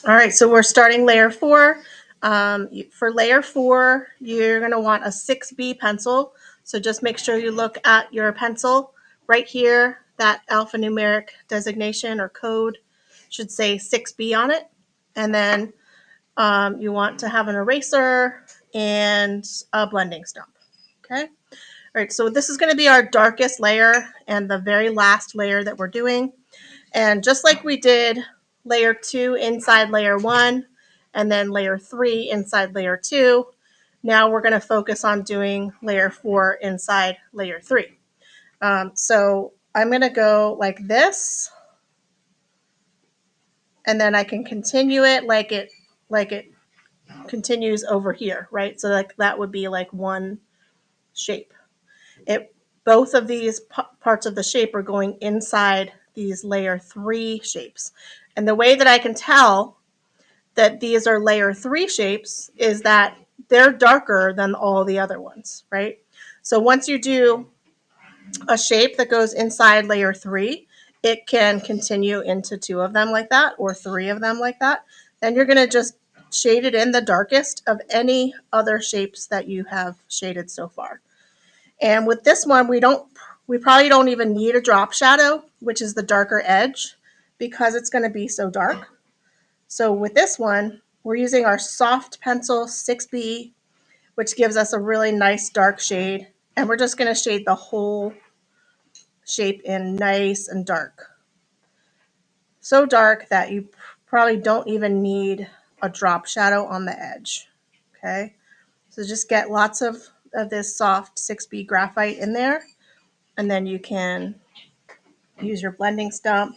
All right, so we're starting layer 4. For layer 4, you're going to want a 6B pencil. So just make sure you look at your pencil right here. That alphanumeric designation or code should say 6B on it. And then you want to have an eraser and a blending stump. Okay. All right, so this is going to be our darkest layer and the very last layer that we're doing. And just like we did layer 2 inside layer 1 and then layer 3 inside layer 2, now we're going to focus on doing layer 4 inside layer 3. So I'm going to go like this, and then I can continue it like it continues over here, right? So like that would be like one shape. Both of these parts of the shape are going inside these layer 3 shapes. And the way that I can tell that these are layer 3 shapes is that they're darker than all the other ones, right? So once you do a shape that goes inside layer 3, it can continue into 2 of them like that or 3 of them like that. Then you're going to just shade it in the darkest of any other shapes that you have shaded so far. And with this one, we probably don't even need a drop shadow, which is the darker edge, because it's going to be so dark. So with this one, we're using our soft pencil 6B, which gives us a really nice dark shade. And we're just going to shade the whole shape in nice and dark. So dark that you probably don't even need a drop shadow on the edge. Okay, so just get lots of this soft 6B graphite in there, and then you can use your blending stump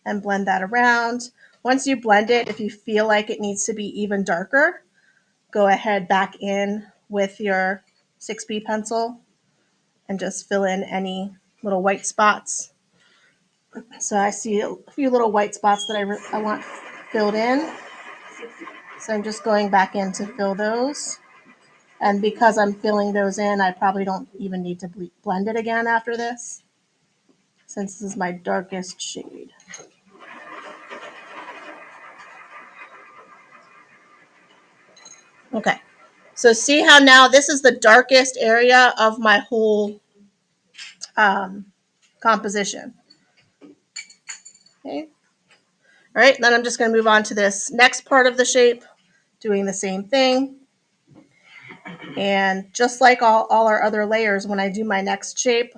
and blend that around. Once you blend it, if you feel like it needs to be even darker, go ahead back in with your 6B pencil and just fill in any little white spots. So I see a few little white spots that I want filled in. So I'm just going back in to fill those. And because I'm filling those in, I probably don't even need to blend it again after this, since this is my darkest shade. Okay, so see how now this is the darkest area of my whole composition. Okay. All right, then I'm just going to move on to this next part of the shape, doing the same thing. And just like all our other layers, when I do my next shape,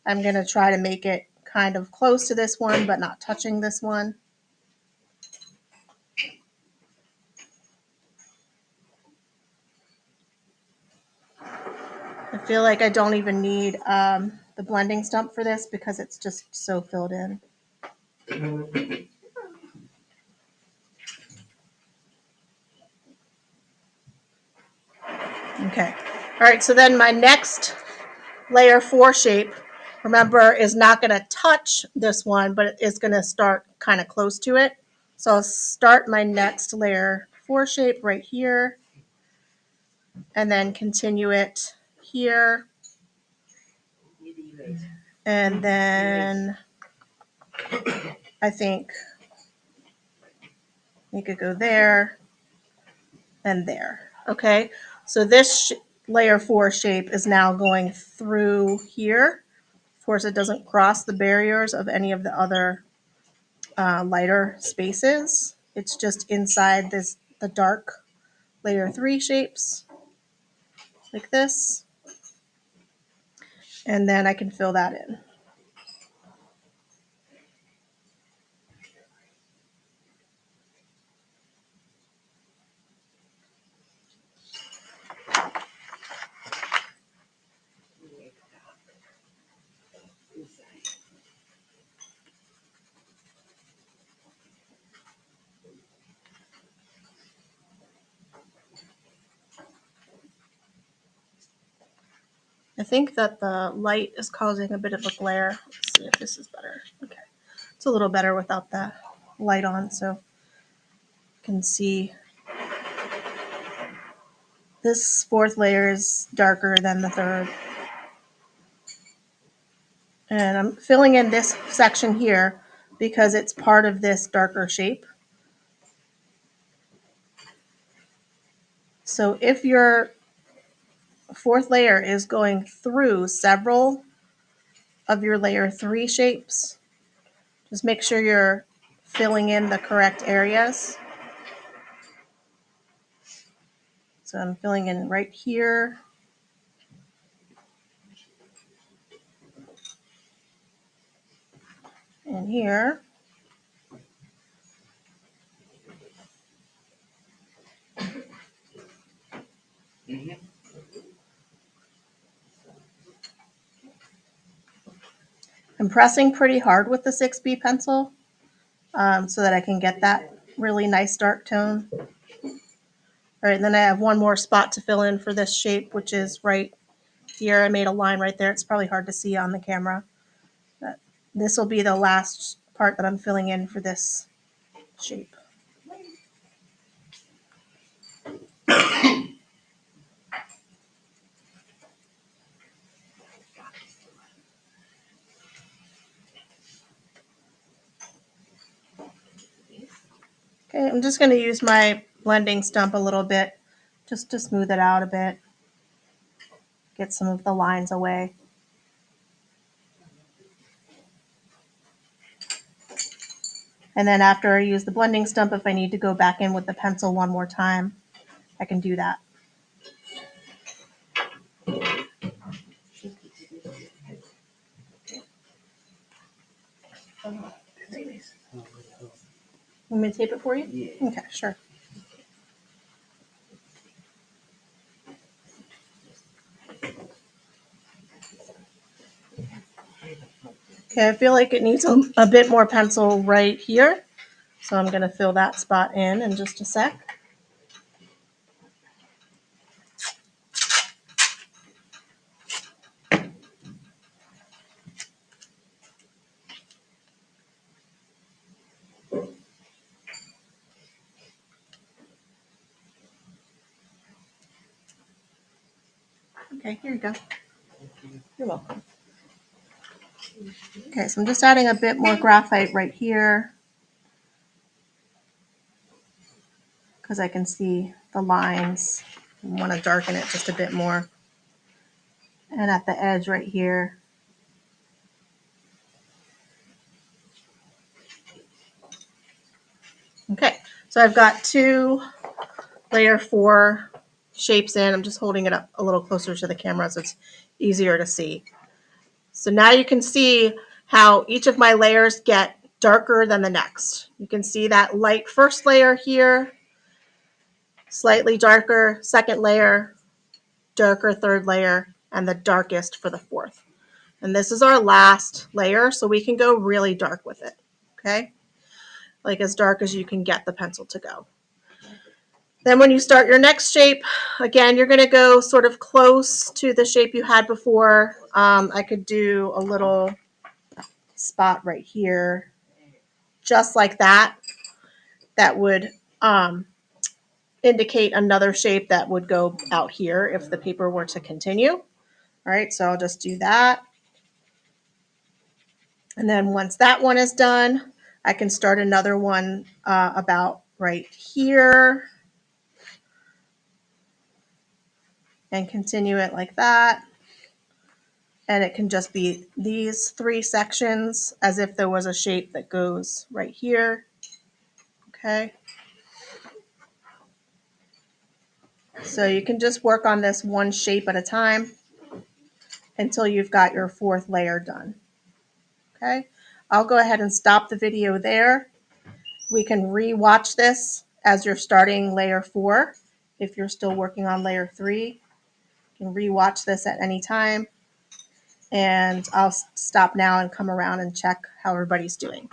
I'm going to try to make it kind of close to this one, but not touching this one. I feel like I don't even need the blending stump for this because it's just so filled in. Okay. All right, so then my next layer 4 shape, remember, is not going to touch this one, but it is going to start kind of close to it. So I'll start my next layer 4 shape right here, and then continue it here. And then I think you could go there and there. Okay, so this layer 4 shape is now going through here. Of course, it doesn't cross the barriers of any of the other lighter spaces. It's just inside the dark layer 3 shapes like this. And then I can fill that in. I think that the light is causing a bit of a glare. Let's see if this is better. Okay, it's a little better without the light on, so you can see this 4th layer is darker than the 3rd. And I'm filling in this section here because it's part of this darker shape. So if your fourth layer is going through several of your layer 3 shapes, just make sure you're filling in the correct areas. So I'm filling in right here. And here. I'm pressing pretty hard with the 6B pencil so that I can get that really nice dark tone. All right, and then I have one more spot to fill in for this shape, which is right here. I made a line right there. It's probably hard to see on the camera. But this will be the last part that I'm filling in for this shape. Okay, I'm just going to use my blending stump a little bit just to smooth it out a bit, get some of the lines away. And then after I use the blending stump, if I need to go back in with the pencil one more time, I can do that. Want me to tape it for you? Yeah. Okay, sure. Okay, I feel like it needs a bit more pencil right here. So I'm going to fill that spot in just a sec. Okay, here you go. You're welcome. Okay, so I'm just adding a bit more graphite right here because I can see the lines. I want to darken it just a bit more. And at the edge right here. Okay, so I've got 2 layer 4 shapes in. I'm just holding it up a little closer to the camera so it's easier to see. So now you can see how each of my layers get darker than the next. You can see that light first layer here, slightly darker second layer, darker third layer, and the darkest for the fourth. And this is our last layer, so we can go really dark with it, okay? Like as dark as you can get the pencil to go. Then when you start your next shape, again, you're going to go sort of close to the shape you had before. I could do a little spot right here, just like that. That would indicate another shape that would go out here if the paper were to continue. All right, so I'll just do that. And then once that one is done, I can start another one about right here and continue it like that. And it can just be these 3 sections as if there was a shape that goes right here. Okay. So you can just work on this one shape at a time until you've got your 4th layer done. Okay. I'll go ahead and stop the video there. We can re-watch this as you're starting layer 4. If you're still working on layer 3, you can re-watch this at any time. And I'll stop now and come around and check how everybody's doing.